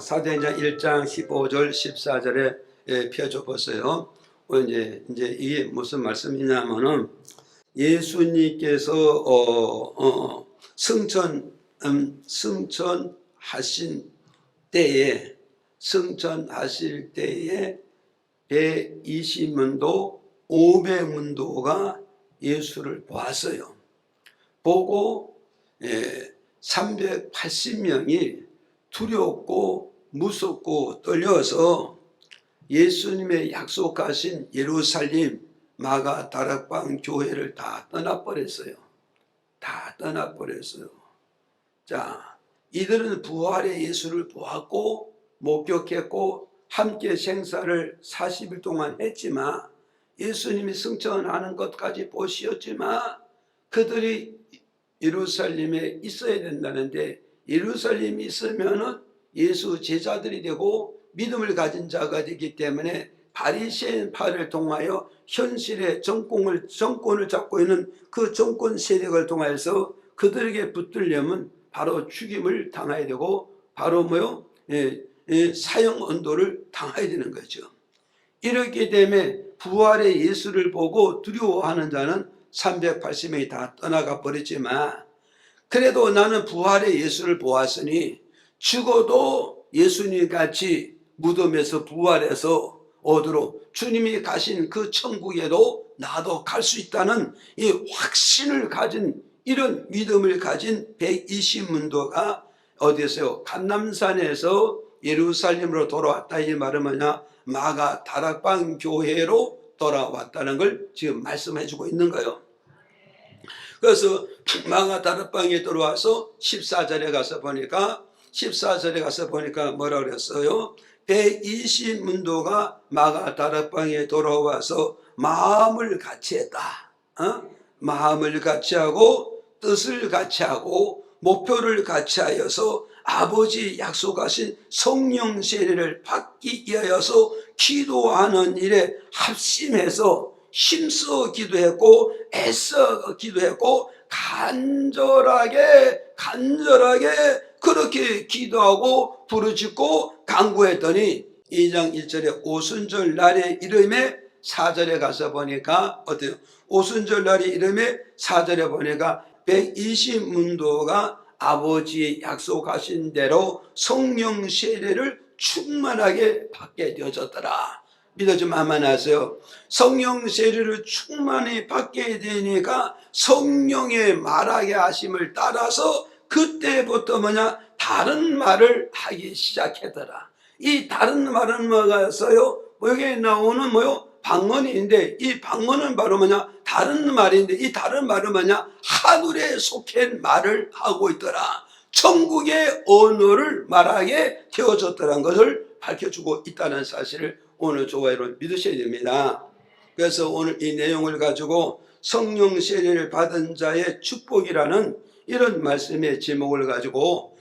사도행전 1장 15절 14절에 펴줘 보세요. 이제 이게 무슨 말씀이냐면은 예수님께서 승천하신 때에 120문도 500문도가 예수를 보았어요. 보고 380명이 두렵고 무섭고 떨려서 예수님의 약속하신 예루살렘 마가다락방 교회를 다 떠나버렸어요. 자, 이들은 부활의 예수를 보았고 목격했고 함께 생사를 40일 동안 했지만 예수님이 승천하는 것까지 보시었지만 그들이 예루살렘에 있어야 된다는데 예루살렘에 있으면은 예수 제자들이 되고 믿음을 가진 자가 되기 때문에 바리새인파를 통하여 현실의 정권을 잡고 있는 그 정권 세력을 통해서 그들에게 붙들려면 바로 죽임을 당해야 되고 바로 사형 언도를 당해야 되는 거죠. 이렇기 때문에 부활의 예수를 보고 두려워하는 자는 380명이 다 떠나가 버렸지만 그래도 나는 부활의 예수를 보았으니 죽어도 예수님 같이 무덤에서 부활해서 어디로 주님이 가신 그 천국에도 나도 갈 수 있다는 이 확신을 가진 이런 믿음을 가진 120문도가 어디서요? 감람산에서 예루살렘으로 돌아왔다. 이 말은 뭐냐? 마가 다락방 교회로 돌아왔다는 걸 지금 말씀해 주고 있는 거예요. 그래서 마가 다락방에 들어와서 14절에 가서 보니까 뭐라 그랬어요? 120문도가 마가 다락방에 돌아와서 마음을 같이 했다. 마음을 같이 하고 뜻을 같이 하고 목표를 같이 하여서 아버지 약속하신 성령 세례를 받기 위하여서 기도하는 일에 합심해서 힘써 기도했고 애써 기도했고 간절하게 그렇게 기도하고 부르짖고 간구했더니 2장 1절에 오순절 날의 이름에 4절에 가서 보니까 어때요? 오순절 날의 이름에 4절에 보니까 120문도가 아버지의 약속하신 대로 성령 세례를 충만하게 받게 되어졌더라. 믿어좀 아멘 하세요. 성령 세례를 충만히 받게 되니까 성령의 말하게 하심을 따라서 그때부터 다른 말을 하기 시작하더라. 이 다른 말은 뭐가서요? 여기에 나오는 방언인데 이 방언은 바로 다른 말인데 이 다른 말은 하늘에 속한 말을 하고 있더라. 천국의 언어를 말하게 되어졌다는 것을 밝혀주고 있다는 사실을 오늘 교회 여러분 믿으셔야 됩니다. 그래서 오늘 이 내용을 가지고 성령 세례를 받은 자의 축복이라는 이런 말씀의 제목을 가지고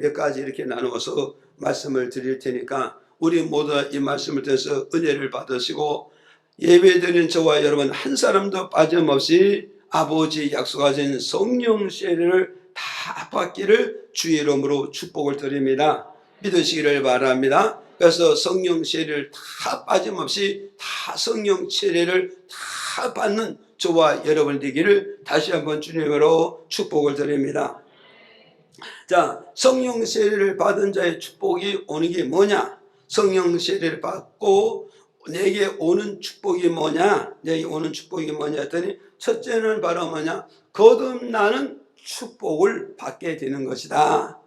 몇 가지 이렇게 나누어서 말씀을 드릴 테니까 우리 모두 이 말씀을 통해서 은혜를 받으시고 예배드리는 저와 여러분 한 사람도 빠짐없이 아버지 약속하신 성령 세례를 다 받기를 주의 이름으로 축복을 드립니다. 믿으시기를 바랍니다. 그래서 성령 세례를 다 빠짐없이 다 성령 세례를 다 받는 저와 여러분 되기를 다시 한번 주님으로 축복을 드립니다. 자, 성령 세례를 받은 자의 축복이 오는 게 뭐냐? 성령 세례를 받고 내게 오는 축복이 뭐냐? 내게 오는 축복이 뭐냐 했더니 첫째는 바로 거듭나는 축복을 받게 되는 것이다.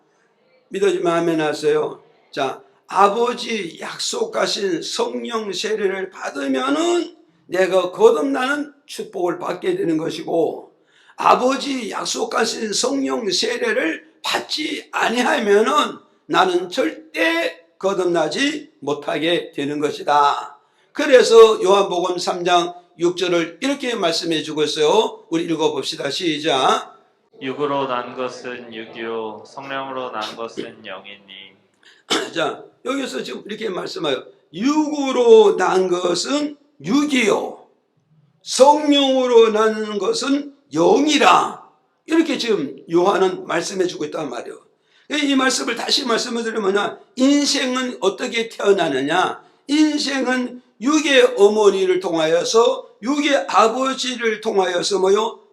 믿어지면 아멘 하세요. 자, 아버지 약속하신 성령 세례를 받으면은 내가 거듭나는 축복을 받게 되는 것이고 아버지 약속하신 성령 세례를 받지 아니하면은 나는 절대 거듭나지 못하게 되는 것이다. 그래서 요한복음 3장 6절을 이렇게 말씀해 주고 있어요. 우리 읽어봅시다. 시작. 육으로 난 것은 육이요 성령으로 난 것은 영이니. 자, 여기서 지금 이렇게 말씀해요. 육으로 난 것은 육이요 성령으로 난 것은 영이라. 이렇게 지금 요한은 말씀해 주고 있단 말이에요. 이 말씀을 다시 말씀을 드리면 인생은 어떻게 태어나느냐? 인생은 육의 어머니를 통하여서 육의 아버지를 통하여서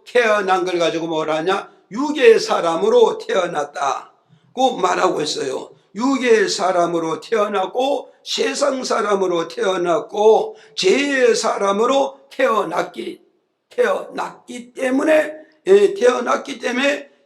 태어난 걸 가지고 뭐라 하냐? 육의 사람으로 태어났다고 말하고 있어요. 육의 사람으로 태어났고 세상 사람으로 태어났고 죄의 사람으로 태어났기 때문에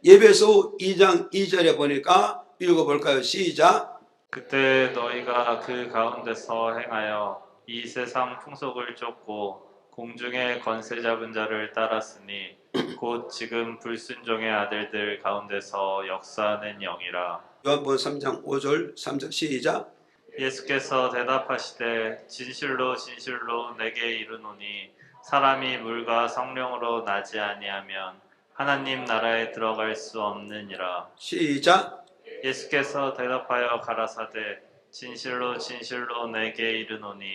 예배소 2장 2절에 보니까 읽어볼까요? 시작. 그때 너희가 그 가운데서 행하여 이 세상 풍속을 쫓고 공중의 권세 잡은 자를 따랐으니 곧 지금 불순종의 아들들 가운데서 역사하는 영이라. 요한복음 3장 5절 3절 시작. 예수께서 대답하시되 진실로 진실로 내게 이르노니 사람이 물과 성령으로 나지 아니하면 하나님 나라에 들어갈 수 없느니라. 시작. 예수께서 대답하여 가라사대 진실로 진실로 내게 이르노니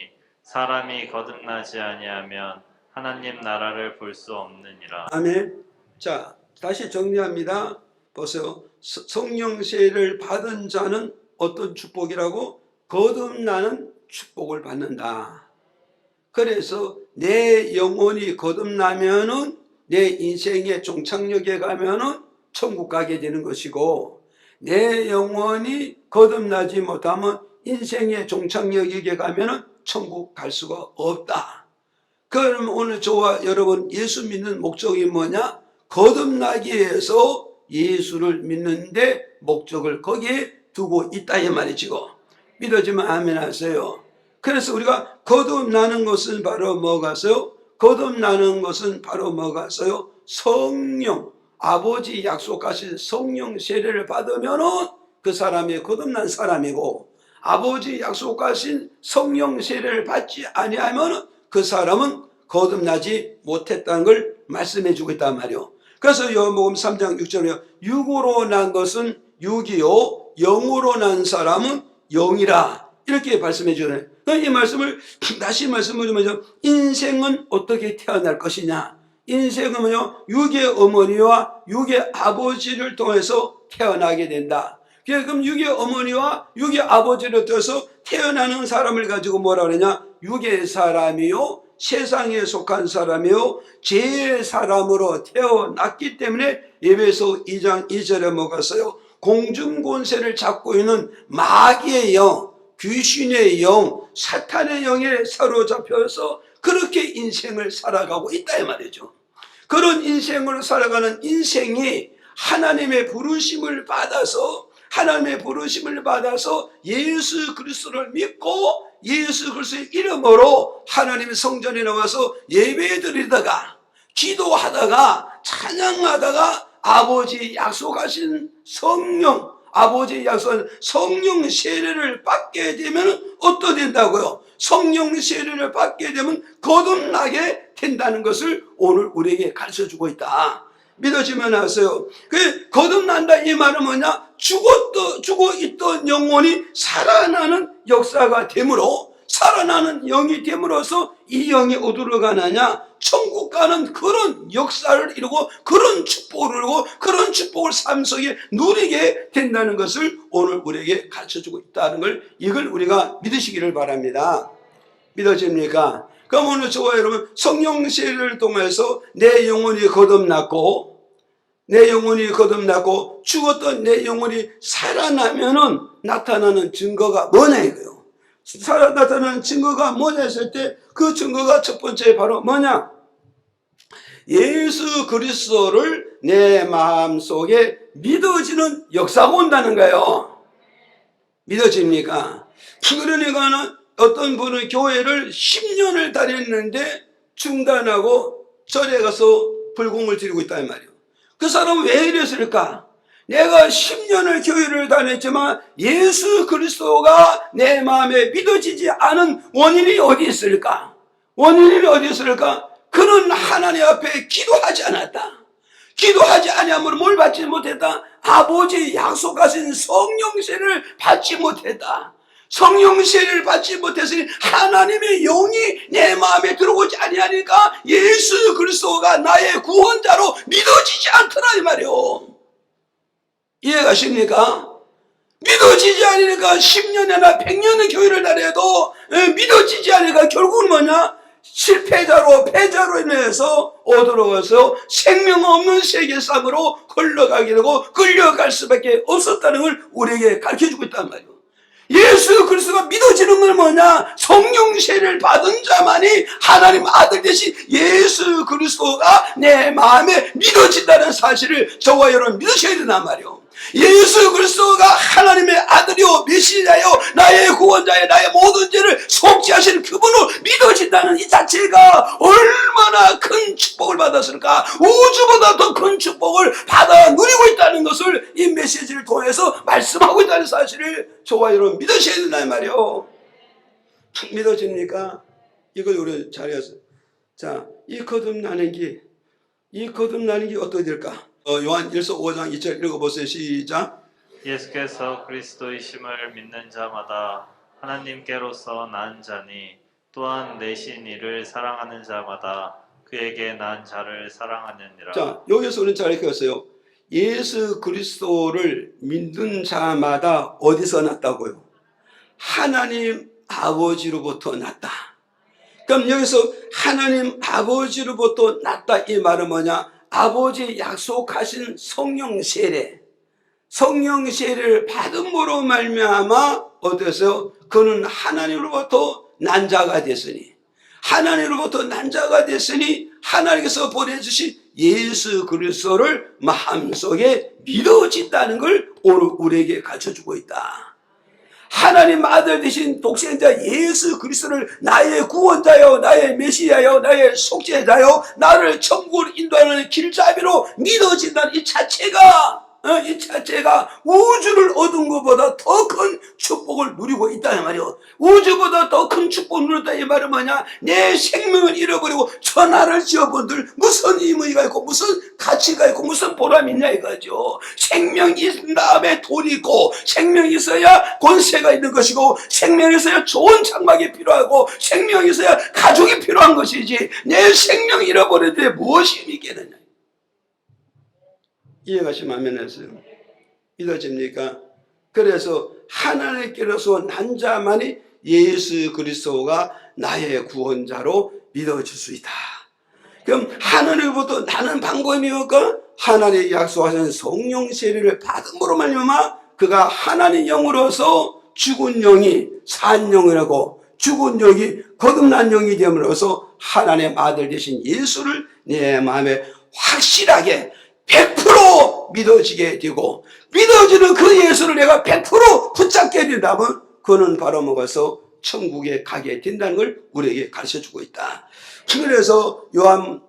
사람이 거듭나지 아니하면 하나님 나라를 볼 수 없느니라. 아멘. 자, 다시 정리합니다. 보세요. 성령세를 받은 자는 어떤 축복이라고? 거듭나는 축복을 받는다. 그래서 내 영혼이 거듭나면은 내 인생의 종착역에 가면은 천국 가게 되는 것이고, 내 영혼이 거듭나지 못하면 인생의 종착역에 가면은 천국 갈 수가 없다. 그럼 오늘 저와 여러분 예수 믿는 목적이 뭐냐? 거듭나기 위해서 예수를 믿는데 목적을 거기에 두고 있다 이 말이지고, 믿어지면 아멘 하세요. 그래서 우리가 거듭나는 것은 바로 뭐가서요? 거듭나는 것은 바로 뭐가서요? 성령, 아버지 약속하신 성령 세례를 받으면은 그 사람이 거듭난 사람이고, 아버지 약속하신 성령 세례를 받지 아니하면 그 사람은 거듭나지 못했다는 걸 말씀해 주고 있단 말이요. 그래서 요한복음 3장 6절에 육으로 난 것은 육이요 영으로 난 사람은 영이라 이렇게 말씀해 주잖아요. 이 말씀을 다시 말씀을 드리면 인생은 어떻게 태어날 것이냐? 인생은 육의 어머니와 육의 아버지를 통해서 태어나게 된다. 그럼 육의 어머니와 육의 아버지를 통해서 태어나는 사람을 가지고 뭐라 그러냐? 육의 사람이요 세상에 속한 사람이요 죄의 사람으로 태어났기 때문에 에베소 2장 2절에 먹었어요. 공중권세를 잡고 있는 마귀의 영, 귀신의 영, 사탄의 영에 사로잡혀서 그렇게 인생을 살아가고 있다 이 말이죠. 그런 인생을 살아가는 인생이 하나님의 부르심을 받아서 예수 그리스도를 믿고 예수 그리스도의 이름으로 하나님의 성전에 나와서 예배드리다가 기도하다가 찬양하다가 아버지 약속하신 성령, 아버지 약속한 성령 세례를 받게 되면 어떻게 된다고요? 성령 세례를 받게 되면 거듭나게 된다는 것을 오늘 우리에게 가르쳐주고 있다. 믿어지면 하세요. 그 거듭난다 이 말은 뭐냐? 죽어 있던 영혼이 살아나는 역사가 되므로, 살아나는 영이 됨으로써 이 영이 어디로 가느냐? 천국 가는 그런 역사를 이루고 그런 축복을 이루고 그런 축복을 삶 속에 누리게 된다는 것을 오늘 우리에게 가르쳐주고 있다는 걸, 이걸 우리가 믿으시기를 바랍니다. 믿어집니까? 그럼 오늘 저와 여러분 성령 세례를 통해서 내 영혼이 거듭났고 죽었던 내 영혼이 살아나면은 나타나는 증거가 뭐냐 이거요. 나타나는 증거가 뭐냐 했을 때 그 증거가 첫 번째 바로 뭐냐? 예수 그리스도를 내 마음속에 믿어지는 역사가 온다는 거예요. 믿어집니까? 그러니까는 어떤 분은 교회를 10년을 다녔는데 중단하고 절에 가서 불공을 드리고 있다 이 말이에요. 그 사람은 왜 이랬을까? 내가 10년을 교회를 다녔지만 예수 그리스도가 내 마음에 믿어지지 않은 원인이 어디 있을까? 그는 하나님 앞에 기도하지 않았다. 기도하지 아니하면 뭘 받지 못했다? 아버지 약속하신 성령 세례를 받지 못했다. 성령 세례를 받지 못했으니 하나님의 영이 내 마음에 들어오지 아니하니까 예수 그리스도가 나의 구원자로 믿어지지 않더라 이 말이요. 이해가십니까? 믿어지지 않으니까 10년이나 100년의 교회를 다녀도 믿어지지 않으니까 결국은 뭐냐? 실패자로 패자로 인해서 어두러워서 생명 없는 세계상으로 흘러가게 되고 끌려갈 수밖에 없었다는 걸 우리에게 가르쳐주고 있단 말이에요. 예수 그리스도가 믿어지는 건 뭐냐? 성령 세례를 받은 자만이 하나님 아들 되신 예수 그리스도가 내 마음에 믿어진다는 사실을 저와 여러분 믿으셔야 된단 말이에요. 예수 그리스도가 하나님의 아들이요 메시아요 나의 구원자요 나의 모든 죄를 속죄하시는 그분으로 믿어진다는 이 자체가 얼마나 큰 축복을 받았을까. 우주보다 더 큰 축복을 받아 누리고 있다는 것을 이 메시지를 통해서 말씀하고 있다는 사실을 저와 여러분 믿으셔야 된단 말이에요. 믿어집니까? 이걸 우리 잘해서 자, 이 거듭나는 게 어떻게 될까? 요한 1서 5장 2절 읽어보세요. 시작. 예수께서 그리스도이심을 믿는 자마다 하나님께로서 난 자니 또한 내신 이를 사랑하는 자마다 그에게 난 자를 사랑하느니라. 자, 여기서 우리는 잘 읽었어요. 예수 그리스도를 믿는 자마다 어디서 났다고요? 하나님 아버지로부터 났다. 그럼 여기서 하나님 아버지로부터 났다 이 말은 뭐냐? 아버지 약속하신 성령 세례를 받음으로 말미암아 어땠어요? 그는 하나님으로부터 난 자가 됐으니 하나님께서 보내주신 예수 그리스도를 마음속에 믿어진다는 걸 오늘 우리에게 가르쳐주고 있다. 하나님 아들 되신 독생자 예수 그리스도를 나의 구원자요 나의 메시아요 나의 속죄자요 나를 천국으로 인도하는 길잡이로 믿어진다는 이 자체가 우주를 얻은 것보다 더 큰 축복을 누리고 있다는 말이요. 우주보다 더 큰 축복을 누렸다 이 말은 뭐냐? 내 생명을 잃어버리고 천하를 지어본들 무슨 의미가 있고 무슨 가치가 있고 무슨 보람이 있냐 이거죠. 생명이 있은 다음에 돈이 있고 생명이 있어야 권세가 있는 것이고 생명이 있어야 좋은 장막이 필요하고 생명이 있어야 가족이 필요한 것이지 내 생명 잃어버리는데 무엇이 있겠느냐. 이해가시면 했어요. 믿어집니까? 그래서 하나님께로서 난 자만이 예수 그리스도가 나의 구원자로 믿어질 수 있다. 그럼 하나님으로부터 나는 방법이 뭘까? 하나님이 약속하신 성령 세례를 받음으로 말미암아 그가 하나님 영으로서 죽은 영이 산 영이라고 죽은 영이 거듭난 영이 됨으로써 하나님의 아들 되신 예수를 내 마음에 확실하게 100% 믿어지게 되고 믿어지는 그 예수를 내가 100% 붙잡게 된다면 그는 바로 먹어서 천국에 가게 된다는 걸 우리에게 가르쳐주고 있다. 그래서 요한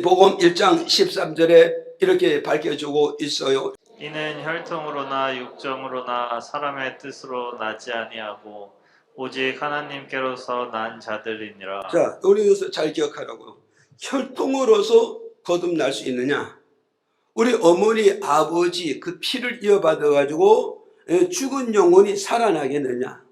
복음 1장 13절에 이렇게 밝혀주고 있어요. 이는 혈통으로나 육정으로나 사람의 뜻으로 나지 아니하고 오직 하나님께로서 난 자들이니라. 자, 우리 여기서 잘 기억하라고요. 혈통으로서 거듭날 수 있느냐? 우리 어머니 아버지 그 피를 이어받아 가지고 죽은 영혼이 살아나겠느냐?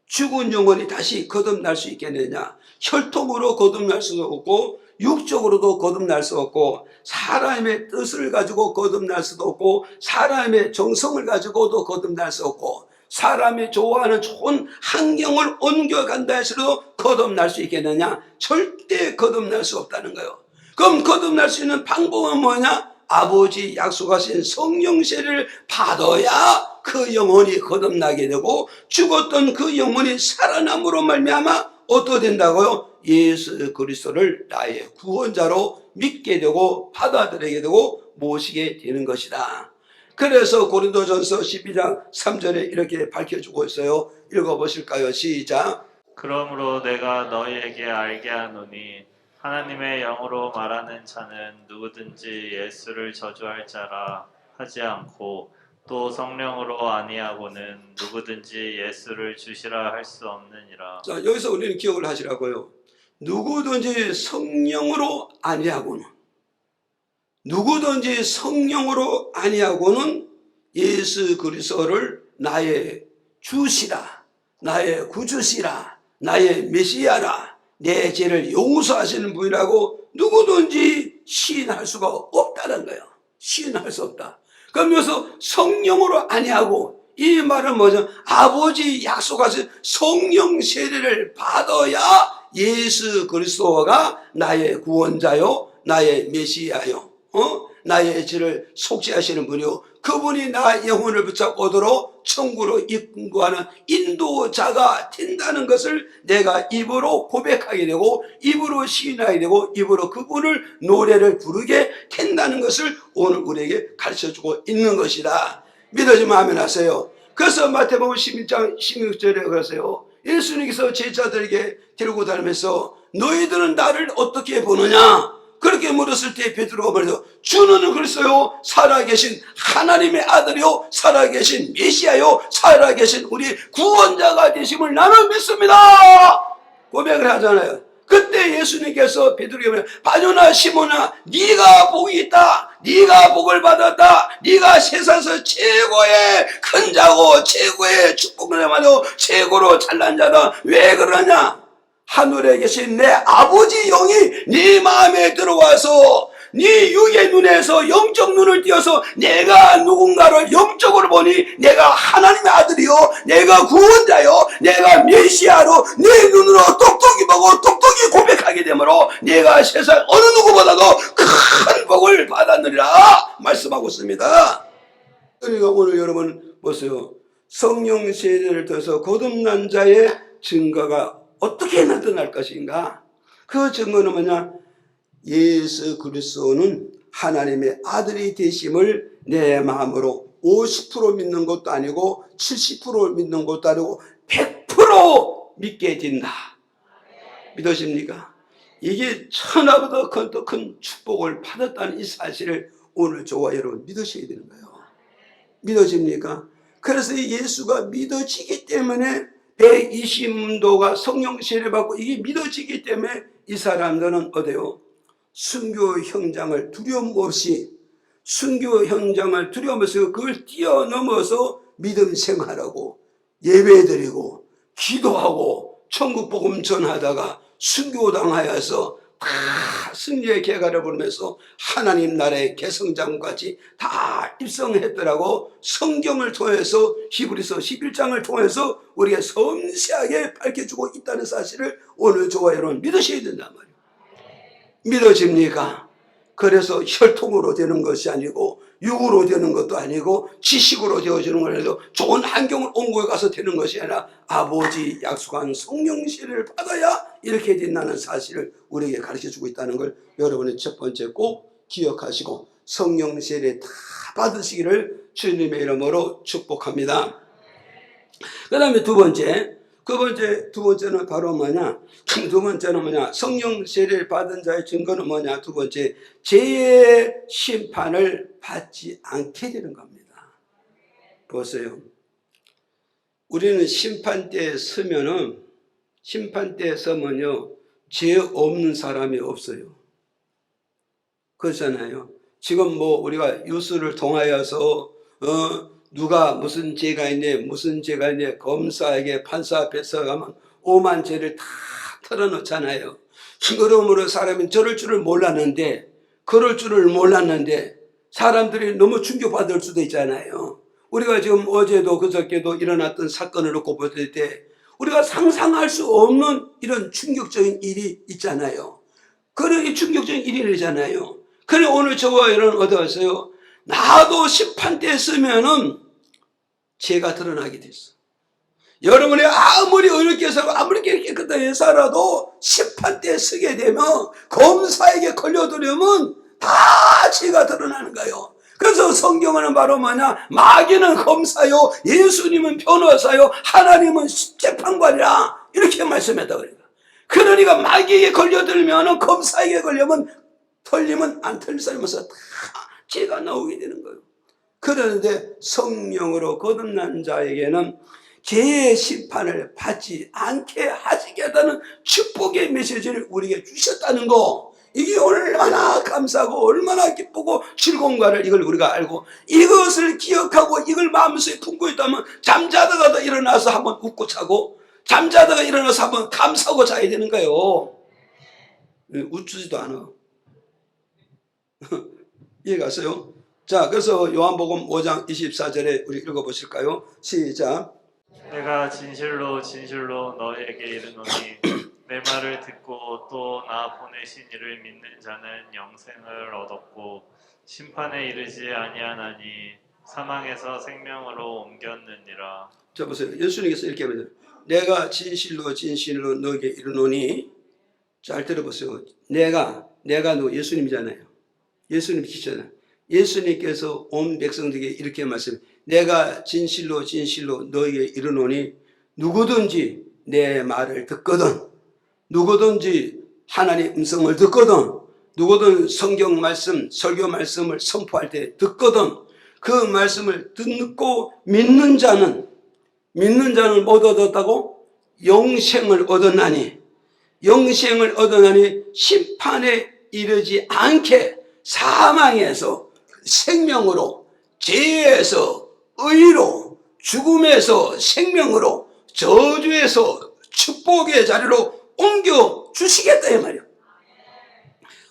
죽은 영혼이 다시 거듭날 수 있겠느냐? 혈통으로 거듭날 수도 없고 육적으로도 거듭날 수 없고 사람의 뜻을 가지고 거듭날 수도 없고 사람의 정성을 가지고도 거듭날 수 없고 사람이 좋아하는 좋은 환경을 옮겨간다 해서도 거듭날 수 있겠느냐? 절대 거듭날 수 없다는 거예요. 그럼 거듭날 수 있는 방법은 뭐냐? 아버지 약속하신 성령 세례를 받아야 그 영혼이 거듭나게 되고 죽었던 그 영혼이 살아남으로 말미암아 어떻게 된다고요? 예수 그리스도를 나의 구원자로 믿게 되고 받아들이게 되고 모시게 되는 것이다. 그래서 고린도전서 12장 3절에 이렇게 밝혀주고 있어요. 읽어보실까요? 시작. 그러므로 내가 너희에게 알게 하노니 하나님의 영으로 말하는 자는 누구든지 예수를 저주할 자라 하지 않고 또 성령으로 아니하고는 누구든지 예수를 주시라 할 수 없느니라. 자, 여기서 우리는 기억을 하시라고요. 누구든지 성령으로 아니하고는 예수 그리스도를 나의 주시라, 나의 구주시라, 나의 메시아라, 내 죄를 용서하시는 분이라고 누구든지 시인할 수가 없다는 거예요. 시인할 수 없다. 그러면서 성령으로 아니하고, 이 말은 뭐죠? 아버지 약속하신 성령 세례를 받아야 예수 그리스도가 나의 구원자요, 나의 메시아요, 나의 죄를 속죄하시는 분이요, 그분이 나 영혼을 붙잡고도록 천국으로 인도하는 인도자가 된다는 것을 내가 입으로 고백하게 되고, 입으로 시인하게 되고, 입으로 그분을 노래를 부르게 된다는 것을 오늘 우리에게 가르쳐주고 있는 것이다. 믿어지면 아멘 하세요. 그래서 마태복음 11장 16절에 그러세요. 예수님께서 제자들에게 데리고 다니면서 너희들은 나를 어떻게 보느냐? 그렇게 물었을 때 베드로가 말해서 주는 그랬어요. 살아계신 하나님의 아들이요, 살아계신 메시아요, 살아계신 우리 구원자가 되심을 나는 믿습니다. 고백을 하잖아요. 그때 예수님께서 베드로에게 말해요. 바요나 시몬아, 네가 복이 있다. 네가 복을 받았다. 네가 세상에서 최고의 큰 자고 최고의 축복을 받고 최고로 잘난 자다. 왜 그러냐? 하늘에 계신 내 아버지 영이 네 마음에 들어와서 네 육의 눈에서 영적 눈을 띄어서 내가 누군가를 영적으로 보니 내가 하나님의 아들이요, 내가 구원자요, 내가 메시아로 내 눈으로 똑똑히 보고 똑똑히 고백하게 되므로 내가 세상 어느 누구보다도 큰 복을 받았느니라 말씀하고 있습니다. 그러니까 오늘 여러분 보세요. 성령 세례를 통해서 거듭난 자의 증거가 어떻게 나타날 것인가? 그 증거는 뭐냐? 예수 그리스도는 하나님의 아들이 되심을 내 마음으로 50% 믿는 것도 아니고 70% 믿는 것도 아니고 100% 믿게 된다. 믿으십니까? 이게 천하보다 더 큰 축복을 받았다는 이 사실을 오늘 저와 여러분 믿으셔야 되는 거예요. 믿어집니까? 그래서 예수가 믿어지기 때문에 120도가 성령 세례받고 이게 믿어지기 때문에 이 사람들은 어때요? 순교 현장을 두려움 없이, 순교 현장을 두려움 없이 그걸 뛰어넘어서 믿음 생활하고 예배드리고 기도하고 천국 복음 전하다가 순교당하여서 다 승리의 개가를 부르면서 하나님 나라의 개성장까지 다 입성했더라고. 성경을 통해서 히브리서 11장을 통해서 우리가 섬세하게 밝혀주고 있다는 사실을 오늘 저와 여러분 믿으셔야 된단 말이에요. 믿어집니까? 그래서 혈통으로 되는 것이 아니고 육으로 되는 것도 아니고 지식으로 되어지는 건 아니고 좋은 환경을 온 곳에 가서 되는 것이 아니라 아버지 약속한 성령 세례를 받아야 이렇게 된다는 사실을 우리에게 가르쳐주고 있다는 걸 여러분이 첫 번째 꼭 기억하시고 성령 세례 다 받으시기를 주님의 이름으로 축복합니다. 그 다음에 두 번째는 바로 뭐냐? 두 번째는 뭐냐? 성령 세례를 받은 자의 증거는 뭐냐? 두 번째, 죄의 심판을 받지 않게 되는 겁니다. 보세요. 우리는 심판대에 서면은, 심판대에 서면요, 죄 없는 사람이 없어요. 그렇잖아요. 지금 뭐 우리가 뉴스를 통하여서, 누가 무슨 죄가 있네, 무슨 죄가 있네, 검사에게 판사 앞에서 가면 오만 죄를 다 털어놓잖아요. 그러므로 사람이 저럴 줄을 몰랐는데, 그럴 줄을 몰랐는데, 사람들이 너무 충격받을 수도 있잖아요. 우리가 지금 어제도 그저께도 일어났던 사건을 놓고 볼 때, 우리가 상상할 수 없는 이런 충격적인 일이 있잖아요. 그런 충격적인 일이잖아요. 그래 오늘 저와 여러분 어디 왔어요? 나도 심판대에 서면은 죄가 드러나게 됐어. 여러분이 아무리 어렵게 살고 아무리 깨끗하게 살아도 심판대에 서게 되면 검사에게 걸려들으면 다 죄가 드러나는 거예요. 그래서 성경은 바로 뭐냐? 마귀는 검사요, 예수님은 변호사요, 하나님은 재판관이라 이렇게 말씀했다 그러니까. 그러니까 마귀에게 걸려들면 검사에게 걸리면 털리면 안 털리면서 다 죄가 나오게 되는 거예요. 그런데 성령으로 거듭난 자에게는 죄의 심판을 받지 않게 하시겠다는 축복의 메시지를 우리에게 주셨다는 거, 이게 얼마나 감사하고 얼마나 기쁘고 즐거운가를 이걸 우리가 알고 이것을 기억하고 이걸 마음속에 품고 있다면 잠자다가도 일어나서 한번 웃고 자고 잠자다가 일어나서 한번 감사하고 자야 되는 거예요. 웃지도 않아. 이해 갔어요? 자, 그래서 요한복음 5장 24절에 우리 읽어보실까요? 시작. 내가 진실로 진실로 너에게 이르노니 내 말을 듣고 또 나 보내신 이를 믿는 자는 영생을 얻었고 심판에 이르지 아니하나니 사망에서 생명으로 옮겼느니라. 자, 보세요. 예수님께서 이렇게 합니다. 내가 진실로 진실로 너에게 이르노니. 잘 들어보세요. 내가 너 예수님이잖아요. 예수님이시잖아요. 예수님께서 온 백성들에게 이렇게 말씀해요. 내가 진실로 진실로 너에게 이르노니 누구든지 내 말을 듣거든, 누구든지 하나님의 음성을 듣거든, 누구든 성경 말씀, 설교 말씀을 선포할 때 듣거든, 그 말씀을 듣고 믿는 자는 못 얻었다고? 영생을 얻었나니, 영생을 얻었나니 심판에 이르지 않게 사망에서 생명으로, 죄에서 의로, 죽음에서 생명으로, 저주에서 축복의 자리로 옮겨 주시겠다 이 말이야.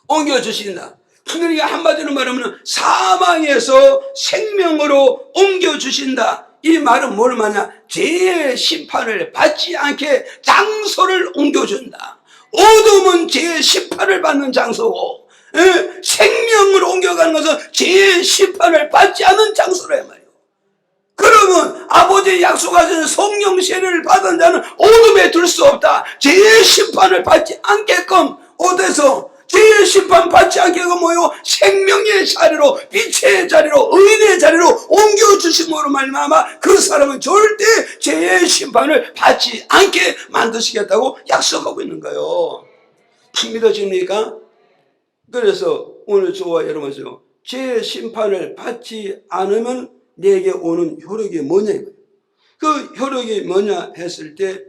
옮겨 주신다. 그러니까 한마디로 말하면 사망에서 생명으로 옮겨 주신다. 이 말은 뭘 말하냐? 죄의 심판을 받지 않게 장소를 옮겨 준다. 어둠은 죄의 심판을 받는 장소고, 생명을 옮겨가는 것은 죄의 심판을 받지 않는 장소라 말이에요. 그러면 아버지의 약속하신 성령 세례를 받은 자는 어둠에 둘 수 없다. 죄의 심판을 받지 않게끔 어디서 죄의 심판 받지 않게끔 뭐요? 생명의 자리로, 빛의 자리로, 의인의 자리로 옮겨주심으로 말미암아 그 사람은 절대 죄의 심판을 받지 않게 만드시겠다고 약속하고 있는 거예요. 믿어집니까? 그래서 오늘 저와 여러분요, 죄의 심판을 받지 않으면 내게 오는 효력이 뭐냐 이거예요. 그 효력이 뭐냐 했을 때,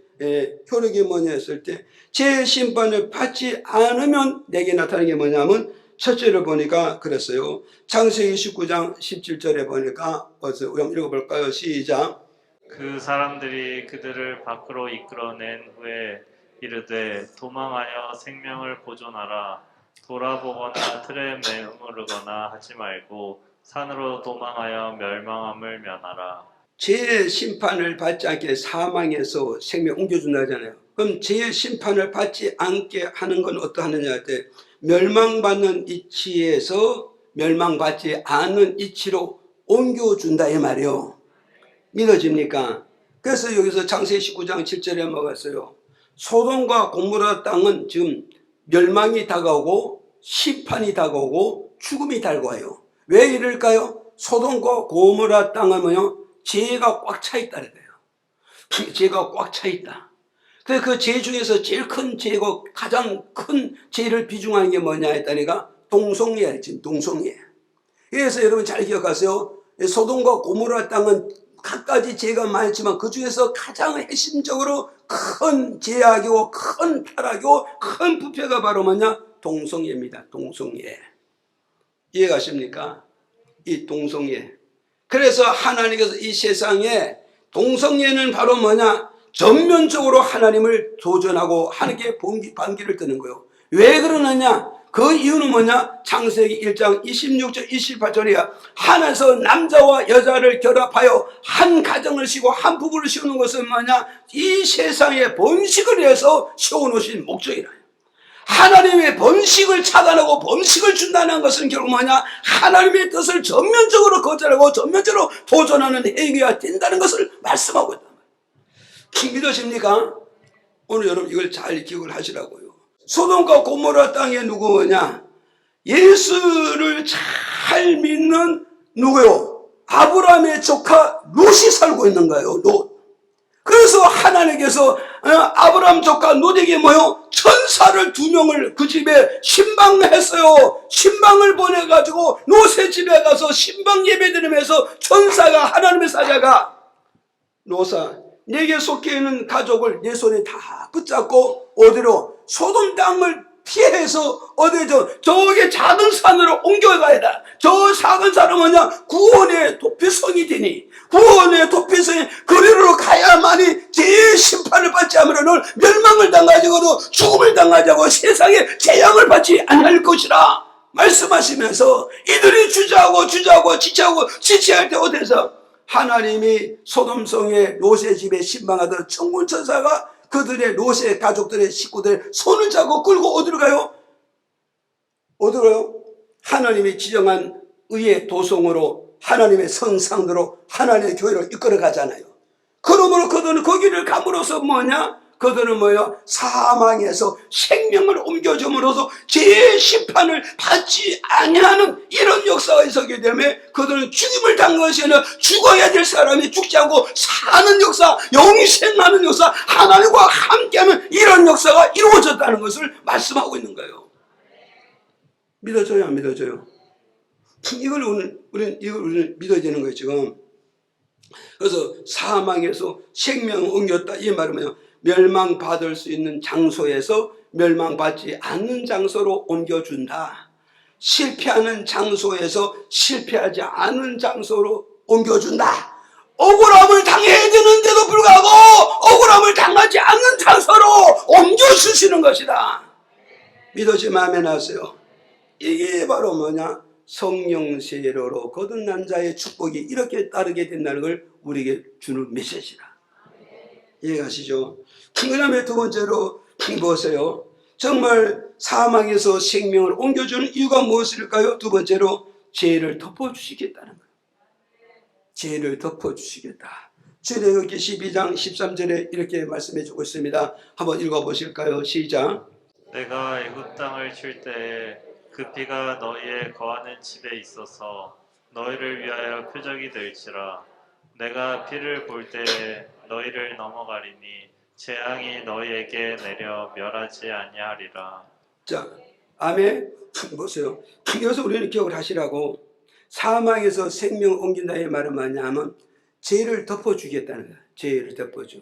죄의 심판을 받지 않으면 내게 나타나는 게 뭐냐면, 첫째로 보니까 그랬어요. 창세기 19장 17절에 보니까 어서 우리 한번 읽어볼까요? 시작. 그 사람들이 그들을 밖으로 이끌어낸 후에 이르되 도망하여 생명을 보존하라. 돌아보거나 틀에 매무르거나 하지 말고 산으로 도망하여 멸망함을 면하라. 죄의 심판을 받지 않게 사망에서 생명 옮겨준다 하잖아요. 그럼 죄의 심판을 받지 않게 하는 건 어떠하느냐 할 때, 멸망받는 이치에서 멸망받지 않는 이치로 옮겨준다 이 말이에요. 믿어집니까? 그래서 여기서 창세기 19장 7절에 먹었어요. 소돔과 고모라 땅은 지금 멸망이 다가오고 심판이 다가오고 죽음이 다가와요. 왜 이럴까요? 소돔과 고모라 땅은 뭐요? 죄가 꽉 차 있다는 거예요. 죄가 꽉 차 있다. 그래서 그 죄 중에서 제일 큰 죄고 가장 큰 죄를 비중하는 게 뭐냐 했다니까 동성애야, 지금 동성애. 그래서 여러분 잘 기억하세요. 소돔과 고모라 땅은 갖가지 죄가 많지만 그 중에서 가장 핵심적으로 큰 죄악이고 큰 타락이고 큰 부패가 바로 뭐냐? 동성애입니다. 동성애. 이해가십니까? 이 동성애. 그래서 하나님께서 이 세상에 동성애는 바로 뭐냐? 전면적으로 하나님을 도전하고 하나님께 반기를 뜨는 거예요. 왜 그러느냐? 그 이유는 뭐냐? 창세기 1장 26절 28절이야. 하나님께서 남자와 여자를 결합하여 한 가정을 씌고 한 부부를 씌우는 것은 뭐냐? 이 세상에 번식을 해서 씌워놓으신 목적이라. 하나님의 번식을 차단하고 번식을 준다는 것은 결국 뭐냐? 하나님의 뜻을 전면적으로 거절하고 전면적으로 도전하는 행위가 된다는 것을 말씀하고 있다. 믿으십니까? 오늘 여러분 이걸 잘 기억을 하시라고요. 소돔과 고모라 땅에 누구냐? 예수를 잘 믿는 누구요? 아브라함의 조카 롯이 살고 있는 거예요. 롯. 그래서 하나님께서 아브라함 조카 롯에게 뭐요? 천사를 2명을 그 집에 신방했어요. 신방을 보내가지고 롯의 집에 가서 신방 예배드리면서 천사가, 하나님의 사자가 롯아, 내게 속해 있는 가족을 내 손에 다 붙잡고 어디로? 소돔 땅을 피해서 어디죠? 저기 작은 산으로 옮겨가야 돼. 저 작은 산은 뭐냐? 구원의 도피성이 되니, 구원의 도피성이 그리로 가야만이 죄의 심판을 받지 않으면 멸망을 당하지고도 죽음을 당하자고 세상에 재앙을 받지 않을 것이라. 말씀하시면서 이들이 주저하고 지체할 때 어디서 하나님이 소돔성의 롯의 집에 신방하던 천군천사가 그들의 롯의 가족들의 식구들의 손을 잡고 끌고 어디로 가요? 어디로 가요? 하나님이 지정한 의의 도성으로 하나님의 성상으로 하나님의 교회를 이끌어 가잖아요. 그러므로 그들은 거기를 감으로써 뭐냐? 그들은 뭐예요? 사망에서 생명을 옮겨줌으로써 죄의 심판을 받지 아니하는 이런 역사가 있었기 때문에 그들은 죽임을 당한 것이 아니라 죽어야 될 사람이 죽지 않고 사는 역사, 영생하는 역사, 하나님과 함께하는 이런 역사가 이루어졌다는 것을 말씀하고 있는 거예요. 믿어져요, 안 믿어져요? 우리는 믿어야 되는 거예요, 지금. 그래서 사망에서 생명을 옮겼다. 이 말은 뭐냐? 멸망받을 수 있는 장소에서 멸망받지 않는 장소로 옮겨준다. 실패하는 장소에서 실패하지 않은 장소로 옮겨준다. 억울함을 당해야 되는데도 불구하고 억울함을 당하지 않는 장소로 옮겨주시는 것이다. 믿어지면 아멘 하세요. 이게 바로 뭐냐? 성령 세례로 거듭난 자의 축복이 이렇게 따르게 된다는 걸 우리에게 주는 메시지다. 이해가시죠? 그 다음에 두 번째로 보세요. 정말 사망에서 생명을 옮겨주는 이유가 무엇일까요? 두 번째로 죄를 덮어주시겠다는 거예요. 죄를 덮어주시겠다. 출애굽기 12장 13절에 이렇게 말씀해 주고 있습니다. 한번 읽어보실까요? 시작. 내가 애굽 땅을 칠 때에 그 피가 너희의 거하는 집에 있어서 너희를 위하여 표적이 될지라. 내가 피를 볼 때에 너희를 넘어가리니 재앙이 너희에게 내려 멸하지 아니하리라. 자, 아멘. 보세요. 여기서 우리는 기억을 하시라고. 사망에서 생명을 옮긴다의 말은 뭐냐면 죄를 덮어주겠다는 거야. 죄를 덮어줘.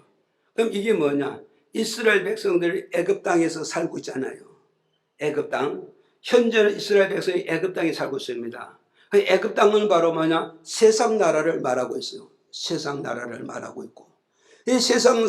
그럼 이게 뭐냐? 이스라엘 백성들이 애굽 땅에서 살고 있잖아요. 애굽 땅. 현재는 이스라엘 백성이 애굽 땅에 살고 있습니다. 애굽 땅은 바로 뭐냐? 세상 나라를 말하고 있어요. 세상 나라를 말하고 있고, 이 세상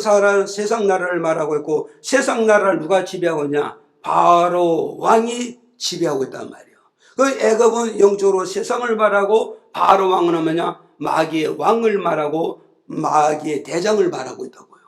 나라를 말하고 있고, 세상 나라를 누가 지배하고 있냐? 바로 왕이 지배하고 있단 말이에요. 그 애굽은 영적으로 세상을 말하고, 바로 왕은 뭐냐? 마귀의 왕을 말하고 마귀의 대장을 말하고 있다고요.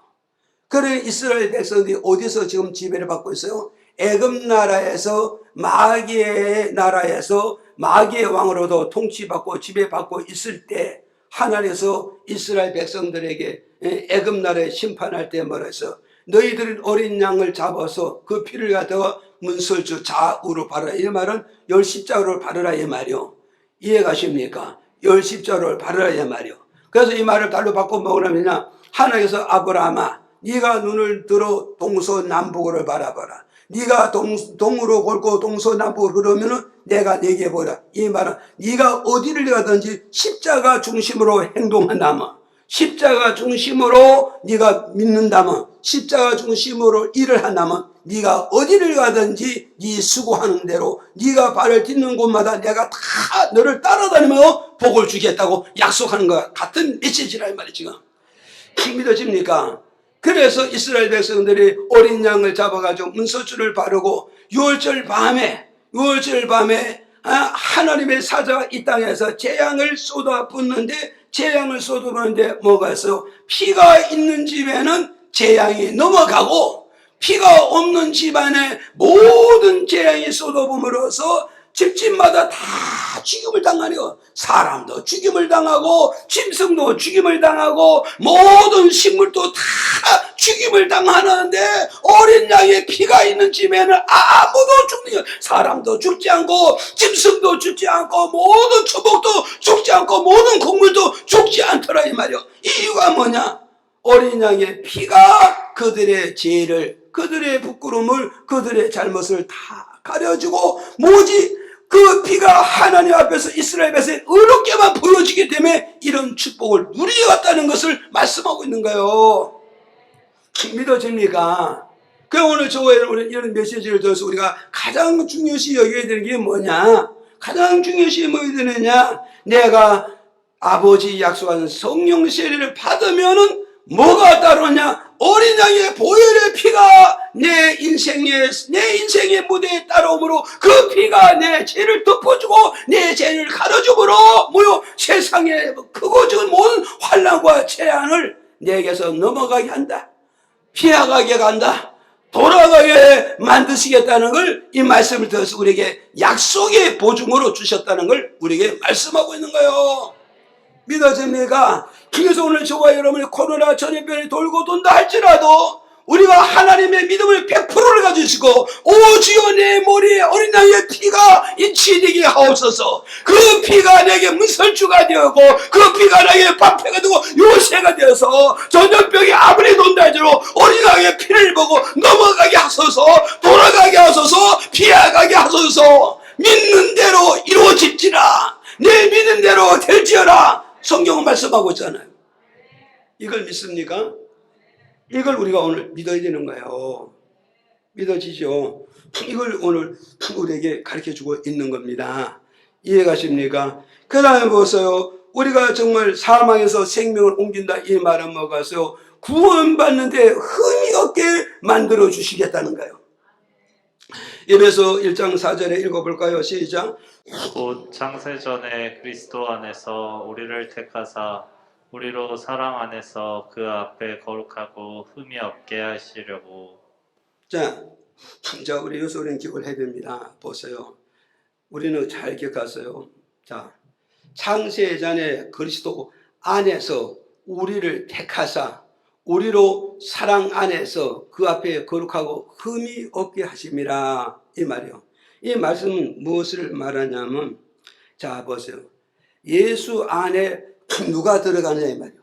그래 이스라엘 백성들이 어디서 지금 지배를 받고 있어요? 애굽 나라에서, 마귀의 나라에서 마귀의 왕으로도 통치받고 지배받고 있을 때 하나님께서 이스라엘 백성들에게 애굽 나라에 심판할 때 뭐라 해서 너희들은 어린 양을 잡아서 그 피를 갖다가 문설주 좌우로 바르라. 이 말은 열 십자가를 바르라 이 말이요. 이해가십니까? 열 십자가를 바르라 이 말이요. 그래서 이 말을 달로 바꿔 뭐냐면 하나님께서 아브라함아 네가 눈을 들어 동서남북을 바라봐라. 네가 동으로 골고 동서남북으로 그러면은 내가 네게 보라. 이 말은 네가 어디를 가든지 십자가 중심으로 행동한다면, 십자가 중심으로 네가 믿는다면, 십자가 중심으로 일을 한다면 네가 어디를 가든지 네 수고하는 대로 네가 발을 딛는 곳마다 내가 다 너를 따라다니며 복을 주겠다고 약속하는 것 같은 메시지라 이 말이에요. 지금 믿어집니까? 그래서 이스라엘 백성들이 어린 양을 잡아가지고 문서줄을 바르고 6월절 밤에 하나님의 사자가 이 땅에서 재앙을 쏟아붓는데, 재앙을 쏟아붓는데 뭐가 있어요? 피가 있는 집에는 재앙이 넘어가고 피가 없는 집안에 모든 재앙이 쏟아부음으로써 집집마다 다 죽임을 당하려. 사람도 죽임을 당하고 짐승도 죽임을 당하고 모든 식물도 다 죽임을 당하는데 어린 양의 피가 있는 집에는 아무도 죽는 게, 사람도 죽지 않고 짐승도 죽지 않고 모든 초복도 죽지 않고 모든 곡물도 죽지 않더라 이 말이요. 이유가 뭐냐? 어린 양의 피가 그들의 죄를, 그들의 부끄러움을, 그들의 잘못을 다 가려주고 뭐지? 그 피가 하나님 앞에서 이스라엘 백성이 의롭게만 보여지기 때문에 이런 축복을 누리게 왔다는 것을 말씀하고 있는 거예요. 믿어집니까? 그 오늘 우리 이런 메시지를 들어서 우리가 가장 중요시 여겨야 되는 게 뭐냐? 가장 중요시 뭐여야 되느냐? 내가 아버지 약속한 성령 세례를 받으면은 뭐가 따르느냐? 어린 양의 보혈의 피가 내 인생의 무대에 따라오므로 그 피가 내 죄를 덮어주고 내 죄를 가려주므로 세상에 크고 작은 모든 환난과 재앙을 내게서 넘어가게 한다. 피해가게 간다. 돌아가게 만드시겠다는 걸 이 말씀을 들어서 우리에게 약속의 보증으로 주셨다는 걸 우리에게 말씀하고 있는 거예요. 믿어집니까? 그래서 오늘 저와 여러분이 코로나 전염병이 돌고 돈다 할지라도 우리가 하나님의 믿음을 100%를 가지시고 오 주여 내 머리에 어린 양의 피가 인치되게 하옵소서. 그 피가 내게 문설주가 되었고 그 피가 내게 방패가 되고 요새가 되어서 전염병이 아무리 돈다 할지라도 어린 양의 피를 보고 넘어가게 하소서. 돌아가게 하소서. 피해가게 하소서. 믿는 대로 이루어질지라. 내 믿는 대로 될지어라. 성경은 말씀하고 있잖아요. 이걸 믿습니까? 이걸 우리가 오늘 믿어야 되는 거예요. 믿어지죠? 이걸 오늘 우리에게 가르쳐주고 있는 겁니다. 이해가십니까? 그 다음에 보세요. 우리가 정말 사망에서 생명을 옮긴다 이 말은 뭐가요? 구원받는데 흠이 없게 만들어 주시겠다는 거예요. 에베소 1장 4절에 읽어볼까요? 시작. 곧 창세전에 그리스도 안에서 우리를 택하사 우리로 사랑 안에서 그 앞에 거룩하고 흠이 없게 하시려고. 자, 우리 요소는 기억을 해야 됩니다. 보세요. 우리는 잘 기억하세요. 자, 창세전에 그리스도 안에서 우리를 택하사 우리로 사랑 안에서 그 앞에 거룩하고 흠이 없게 하심이라 이 말이요. 이 말씀은 무엇을 말하냐면 자 보세요. 예수 안에 누가 들어가느냐 이 말이요.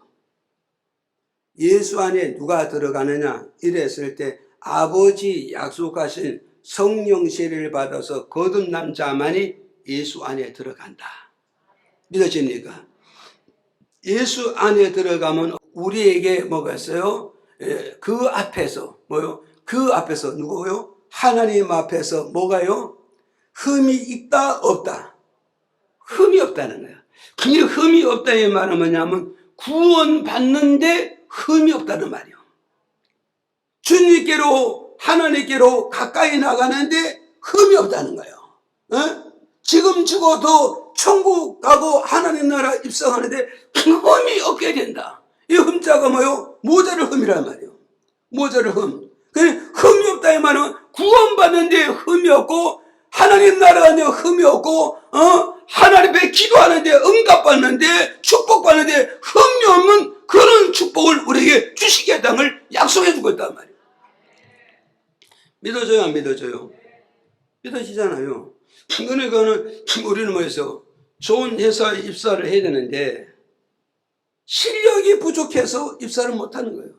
예수 안에 누가 들어가느냐 이랬을 때 아버지 약속하신 성령 세례를 받아서 거듭난 자만이 예수 안에 들어간다. 믿어집니까? 예수 안에 들어가면 우리에게 뭐가 있어요? 그 앞에서 그 앞에서 누구요? 하나님 앞에서 뭐가요? 흠이 있다 없다. 흠이 없다는 거야. 그 흠이 없다 이 말은 뭐냐면 구원받는데 흠이 없다는 말이요. 주님께로 하나님께로 가까이 나가는데 흠이 없다는 거예요. 지금 죽어도 천국 가고 하나님 나라 입성하는데 흠이 없게 된다. 이 흠자가 뭐요? 모자를 흠이란 말이에요. 모자를 흠. 흠이 없다 이 말은 구원받는데 흠이 없고 하나님 나라 가는데 흠이 없고 하나님 앞에 기도하는데 응답받는데 축복받는데 흠이 없는 그런 축복을 우리에게 주시겠다는 걸 약속해 주고 있단 말이에요. 믿어져요 안 믿어져요? 믿어지잖아요. 그러니까는 우리는 뭐해서 좋은 회사에 입사를 해야 되는데 실력이 부족해서 입사를 못하는 거예요.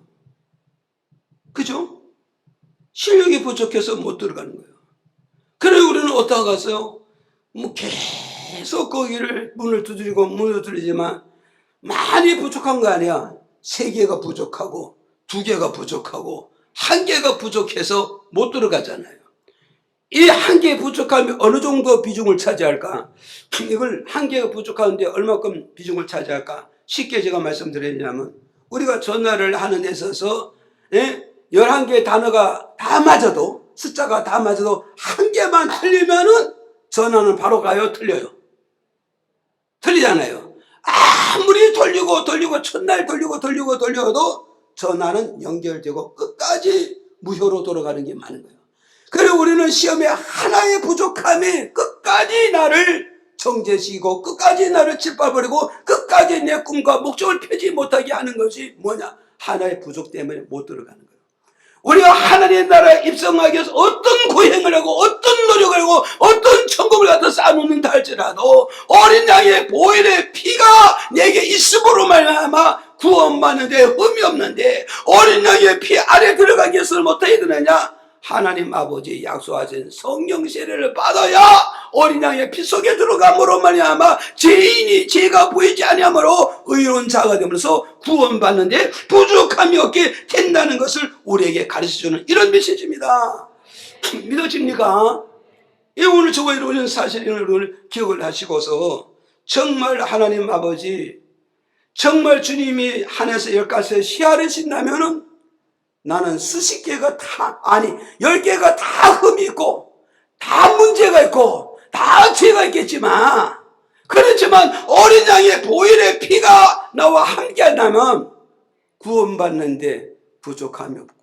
그죠? 실력이 부족해서 못 들어가는 거예요. 그래서 우리는 어디다 갔어요? 계속 거기를 문을 두드리고 문을 두드리지만 많이 부족한 거 아니야. 3개가 부족하고 2개가 부족하고 1개가 부족해서 못 들어가잖아요. 이 1개 부족함이 어느 정도 비중을 차지할까? 이걸 1개가 부족한데 얼마큼 비중을 차지할까? 쉽게 제가 말씀드리냐면 우리가 전화를 하는 데 있어서 11개의 단어가 다 맞아도 숫자가 다 맞아도 1개만 틀리면은 전화는 바로 가요? 틀려요? 틀리잖아요. 아무리 돌리고 첫날 돌려도 전화는 연결되고 끝까지 무효로 돌아가는 게 많은 거예요. 그리고 우리는 시험에 하나의 부족함이 끝까지 나를 정죄시키고 끝까지 나를 짓밟아버리고 끝까지 내 꿈과 목적을 펴지 못하게 하는 것이 뭐냐? 하나의 부족 때문에 못 들어가는 거예요. 우리가 하나님의 나라에 입성하기 위해서 어떤 고행을 하고 어떤 노력을 하고 어떤 천국을 갖다 쌓아놓는다 할지라도 어린 양의 보혈의 피가 내게 있음으로 말미암아 구원받는데 흠이 없는데 어린 양의 피 아래 들어가기 위해서는 어떻게 되느냐? 하나님 아버지 약속하신 성령 세례를 받아야 어린 양의 피 속에 들어감으로 말미암아 죄가 보이지 아니하므로 의로운 자가 되면서 구원받는데 부족함이 없게 된다는 것을 우리에게 가르쳐주는 이런 메시지입니다. 믿어집니까? 오늘 저와 이런 사실을 기억을 하시고서 정말 하나님 아버지 정말 주님이 하늘에서 10가지의 씨알을 신다면은 나는 수십 개가 다, 아니 10개가 다 흠이 있고 다 문제가 있고 다 죄가 있겠지만, 그렇지만 어린 양의 보혈의 피가 나와 함께 한다면 구원받는데 부족함이 없고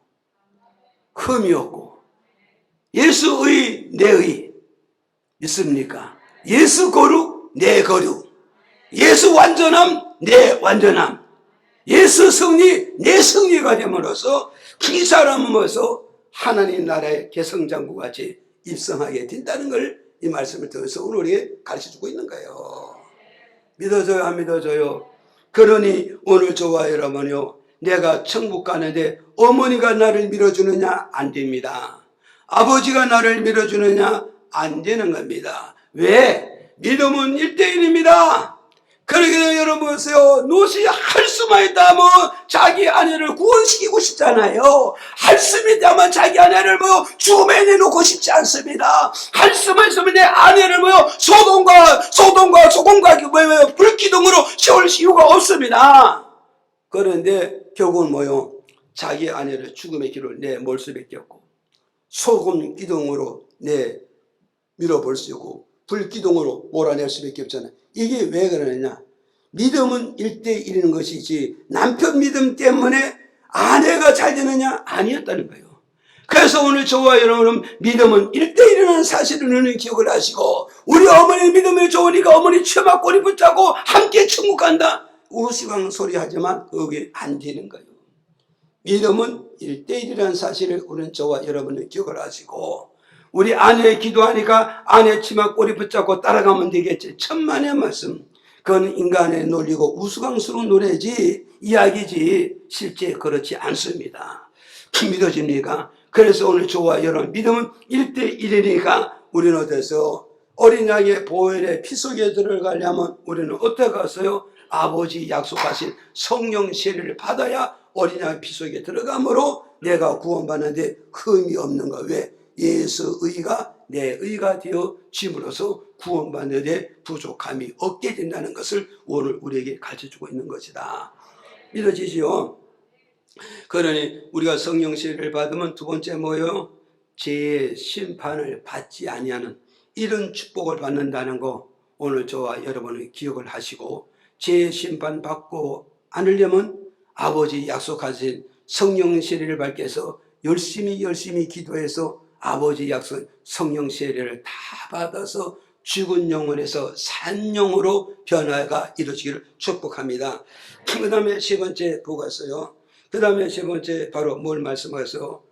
흠이 없고, 예수의 내의 있습니까? 예수 거룩 내 거룩, 예수 완전함 내 완전함, 예수 승리 내 승리가 됨으로써 이 사람으로서 하나님 나라의 개성장구 같이 입성하게 된다는 걸 이 말씀을 통해서 오늘 우리에게 가르쳐주고 있는 거예요. 믿어져요 안 믿어져요? 그러니 오늘 저와 여러분요, 내가 천국 가는데 어머니가 나를 밀어주느냐? 안 됩니다. 아버지가 나를 밀어주느냐? 안 되는 겁니다. 왜? 믿음은 1대1입니다. 그러게 여러분 보세요. 노시 할 수만 있다면 자기 아내를 구원시키고 싶잖아요. 할 수만 있다면 자기 아내를 죽음에 내놓고 싶지 않습니다. 할 수만 있으면 내 아내를 소돔과 불기둥으로 세울 이유가 없습니다. 그런데 결국은 자기 아내를 죽음의 길을 내몰 수밖에 없고, 소금 기둥으로 밀어볼 수 있고 불기둥으로 몰아낼 수밖에 없잖아요. 이게 왜 그러느냐? 믿음은 1대1인 것이지 남편 믿음 때문에 아내가 잘 되느냐? 아니었다는 거예요. 그래서 오늘 저와 여러분은 믿음은 1대1이라는 사실을 너는 기억을 하시고, 우리 어머니 믿음이 좋으니까 어머니 치마 꼬리 붙잡고 함께 천국 간다, 우스꽝 소리 하지만 그게 안 되는 거예요. 믿음은 1대1이라는 사실을 우리는 저와 여러분은 기억을 하시고, 우리 아내 기도하니까 아내 치마 꼬리 붙잡고 따라가면 되겠지. 천만의 말씀. 그건 인간의 논리고 우스꽝스러운 노래지, 이야기지 실제 그렇지 않습니다. 믿어집니까? 그래서 오늘 저와 여러분 믿음은 1대1이니까 우리는 어때서 어린 양의 보혈의 피 속에 들어가려면 우리는 어떻게 갔어요? 아버지 약속하신 성령 세례를 받아야 어린 양의 피 속에 들어가므로 내가 구원받는데 흠이 없는 거. 왜? 예수 의가 내 의가 되어 짐으로써 구원받는 데 부족함이 없게 된다는 것을 오늘 우리에게 가르쳐주고 있는 것이다. 믿어지지요? 그러니 우리가 성령 세례를 받으면 두 번째 뭐예요? 죄의 심판을 받지 아니하는 이런 축복을 받는다는 거 오늘 저와 여러분이 기억을 하시고, 죄의 심판 받고 않으려면 아버지 약속하신 성령 세례를 받게 해서 열심히 기도해서 아버지 약속 성령 세례를 다 받아서 죽은 영혼에서 산 영으로 변화가 이루어지기를 축복합니다. 그 다음에 세 번째 보고 있어요. 그 다음에 세 번째 바로 뭘 말씀하세요?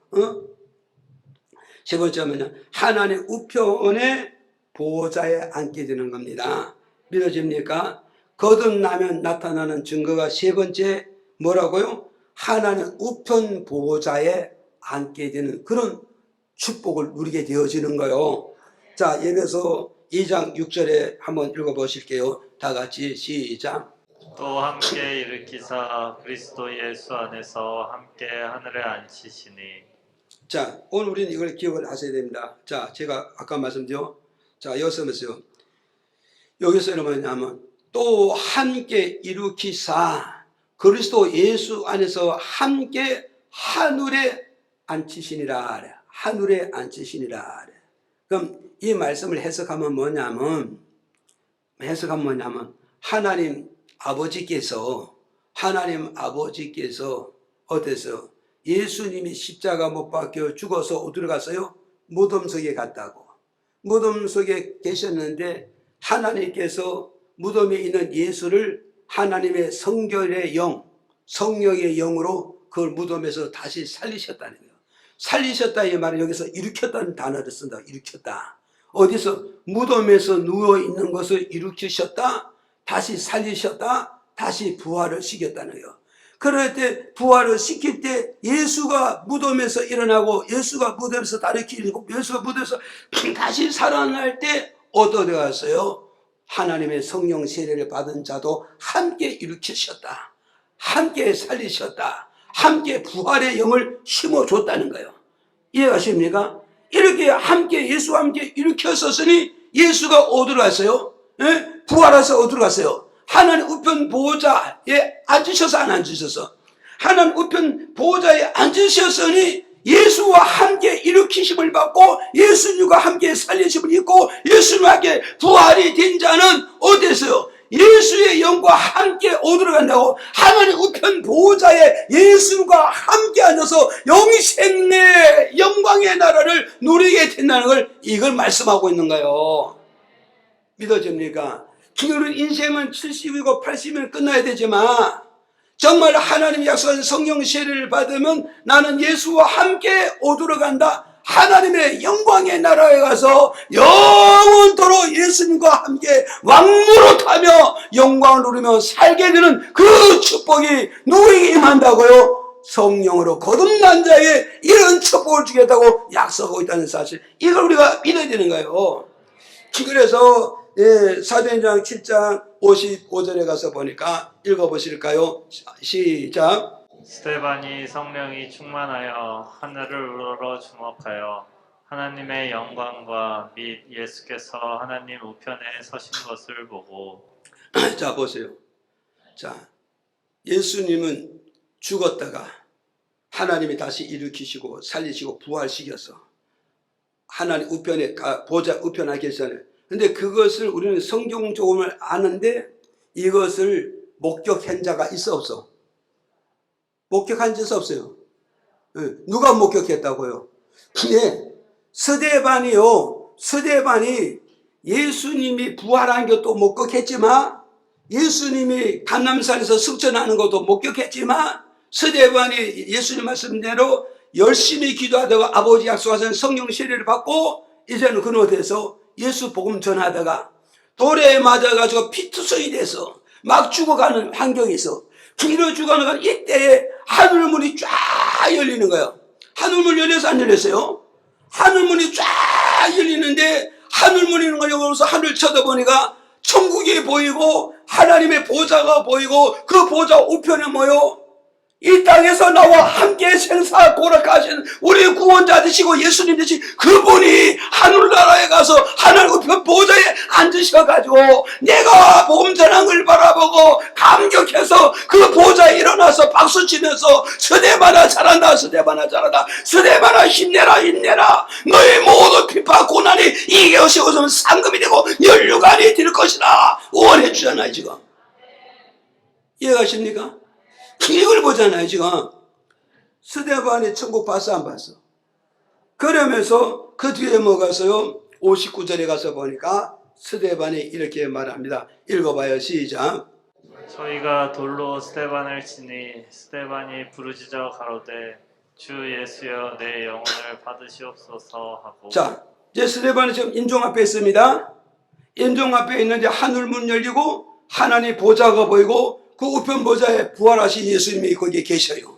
세 번째 하면 하나님 우편에 보호자에 앉게 되는 겁니다. 믿어집니까? 거듭나면 나타나는 증거가 세 번째 뭐라고요? 하나님 우편 보호자에 앉게 되는 그런 축복을 누리게 되어지는 거예요. 자, 예배서 2장 6절에 한번 읽어보실게요. 다 같이 시작. 또 함께 일으키사 그리스도 예수 안에서 함께 하늘에 앉히시니. 자, 오늘 우리는 이걸 기억을 하셔야 됩니다. 자, 제가 아까 말씀드려. 자, 여기서 보세요. 여기서 뭐냐면 또 함께 일으키사 그리스도 예수 안에서 함께 하늘에 앉히시니라. 하늘에 앉히시니라. 그럼 이 말씀을 해석하면 뭐냐면 하나님 아버지께서 어때서 예수님이 십자가 못 박혀 죽어서 어디로 갔어요? 무덤 속에 갔다고. 무덤 속에 계셨는데 하나님께서 무덤에 있는 예수를 하나님의 성결의 영, 성령의 영으로 그걸 무덤에서 다시 살리셨다는 거예요. 살리셨다 이 말은 여기서 일으켰다는 단어를 쓴다. 일으켰다. 어디서? 무덤에서 누워있는 것을 일으키셨다, 다시 살리셨다, 다시 부활을 시켰다는 거예요. 그럴 때 부활을 시킬 때 예수가 무덤에서 일어나고 예수가 무덤에서 다리키고 예수가 무덤에서 다시 살아날 때 어떻게 되었어요? 하나님의 성령 세례를 받은 자도 함께 일으키셨다, 함께 살리셨다, 함께 부활의 영을 심어줬다는 거예요. 이해가십니까? 이렇게 함께 예수와 함께 일으켰었으니 예수가 어디로 갔어요? 부활해서 어디로 갔어요? 하나님 우편 보호자에 앉으셔서 안 앉으셔서? 하나님 우편 보호자에 앉으셨으니 예수와 함께 일으키심을 받고 예수님과 함께 살리심을 입고 예수님과 함께 부활이 된 자는 어디서요? 예수의 영과 함께 오도록 간다고. 하나님 우편 보호자에 예수가 함께 앉아서 영생의 영광의 나라를 누리게 된다는 걸 이걸 말씀하고 있는 거예요. 믿어집니까? 우리 인생은 70이고 80이면 끝나야 되지만 정말 하나님이 약속한 성령 세례를 받으면 나는 예수와 함께 오도록 간다. 하나님의 영광의 나라에 가서 영원토록 예수님과 함께 왕무로 타며 영광을 누리며 살게 되는 그 축복이 누구에게 임한다고요? 성령으로 거듭난 자에게 이런 축복을 주겠다고 약속하고 있다는 사실, 이걸 우리가 믿어야 되는 거예요. 그래서 사도행전 7장 55절에 가서 보니까 읽어보실까요? 시작. 스데반이 성령이 충만하여 하늘을 우러러 주목하여 하나님의 영광과 및 예수께서 하나님 우편에 서신 것을 보고. 자, 보세요. 자, 예수님은 죽었다가 하나님이 다시 일으키시고 살리시고 부활시켜서 하나님 우편에 보좌 우편에 계시잖아요. 근데 그것을 우리는 성경 조금을 아는데 이것을 목격한 자가 있어 없어? 목격한 적 없어요. 누가 목격했다고요? 근데 스데반이 예수님이 부활한 것도 목격했지만 예수님이 감람산에서 승천하는 것도 목격했지만 스데반이 예수님 말씀대로 열심히 기도하다가 아버지 약속하신 성령 세례를 받고 이제는 그는 어디서 예수 복음 전하다가 돌에 맞아가지고 피투성이 돼서 막 죽어가는 환경에서 길어 죽어가는 이때에 하늘문이 쫙 열리는 거예요. 하늘문 열려서 안 열렸어요? 하늘문이 쫙 열리는데 하늘문이 있는 걸 보면서 하늘 쳐다보니까 천국이 보이고 하나님의 보좌가 보이고 그 보좌 우편에 뭐요? 이 땅에서 나와 함께 생사고락하신 우리 구원자 되시고 예수님 되신 그분이 하늘나라에 가서 하늘 우편 보좌에 앉으셔가지고 내가 복음 전한 걸 바라보고 감격해서 그 보좌에 일어나서 박수치면서 스데반아 잘한다, 스데반아 잘한다, 스데반아 힘내라, 힘내라, 너의 모든 비파 고난이 이것이 웃으면 상급이 되고 연류관이 될 것이다 응원해 주잖아요. 지금 이해가십니까? 이걸 보잖아요. 지금 스데반이 천국 봤어 안 봤어? 그러면서 그 뒤에 뭐가서요? 59절에 가서 보니까 스데반이 이렇게 말합니다. 읽어봐요. 시작. 저희가 돌로 스데반을 치니 스데반이 부르짖어 가로되 주 예수여 내 영혼을 받으시옵소서 하고. 자, 이제 스데반이 지금 인종 앞에 있습니다. 인종 앞에 있는데 하늘문 열리고 하나님 보좌가 보이고 그 우편 보좌에 부활하신 예수님이 거기에 계셔요.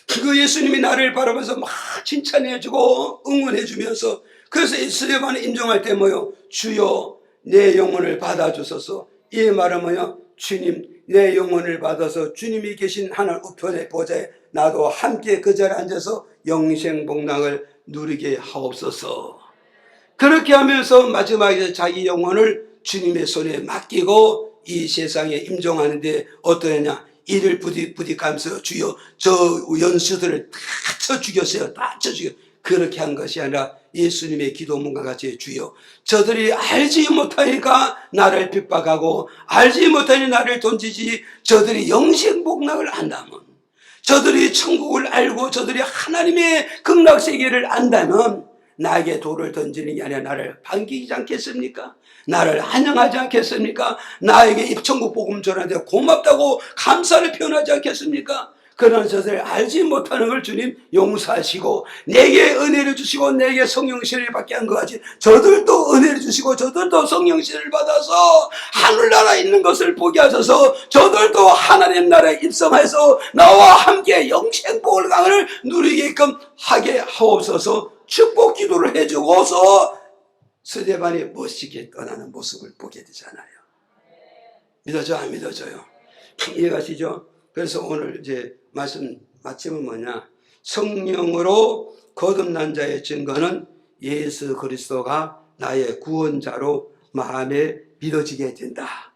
그 예수님이 나를 바라보면서 막 칭찬해주고 응원해주면서 그래서 스데반을 인정할 때 뭐요? 주여 내 영혼을 받아주소서. 이 말은 뭐요? 주님 내 영혼을 받아서 주님이 계신 하늘 우편의 보좌에 나도 함께 그 자리에 앉아서 영생복락을 누리게 하옵소서. 그렇게 하면서 마지막에 자기 영혼을 주님의 손에 맡기고 이 세상에 임종하는데 어떠냐? 이를 부딪하면서 주여 저 연수들을 다 쳐 죽였어요. 다 쳐 죽였어요. 그렇게 한 것이 아니라 예수님의 기도문과 같이 주여 저들이 알지 못하니까 나를 핍박하고 알지 못하니 나를 던지지 저들이 영생복락을 안다면 저들이 천국을 알고 저들이 하나님의 극락세계를 안다면 나에게 돌을 던지는 게 아니라 나를 반기지 않겠습니까? 나를 환영하지 않겠습니까? 나에게 입천국 복음 전하는데 고맙다고 감사를 표현하지 않겠습니까? 그러나 저들 알지 못하는 걸 주님 용서하시고 내게 은혜를 주시고 내게 성령세례를 받게 한 것 같이 저들도 은혜를 주시고 저들도 성령세례를 받아서 하늘나라에 있는 것을 보게 하셔서 저들도 하나님 나라에 입성해서 나와 함께 영생복을 강을 누리게끔 하게 하옵소서. 축복 기도를 해주고서 스데반이 멋지게 떠나는 모습을 보게 되잖아요. 믿어져 안 믿어져요? 이해가시죠? 그래서 오늘 이제 말씀 마침은 뭐냐? 성령으로 거듭난 자의 증거는 예수 그리스도가 나의 구원자로 마음에 믿어지게 된다.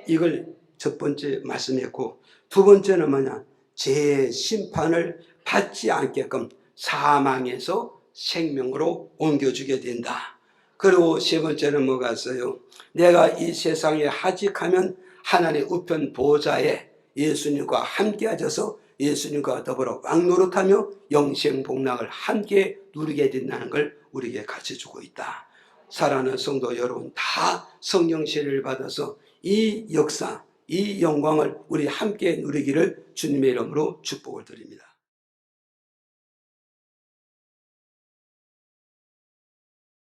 이걸 첫 번째 말씀했고, 두 번째는 뭐냐? 죄의 심판을 받지 않게끔 사망에서 생명으로 옮겨주게 된다. 그리고 세 번째는 뭐가 있어요? 내가 이 세상에 하직하면 하나님의 우편 보좌에 예수님과 함께 하셔서 예수님과 더불어 왕노릇하며 영생복락을 함께 누리게 된다는 걸 우리에게 가르쳐주고 있다. 사랑하는 성도 여러분, 다 성령 세례를 받아서 이 역사, 이 영광을 우리 함께 누리기를 주님의 이름으로 축복을 드립니다.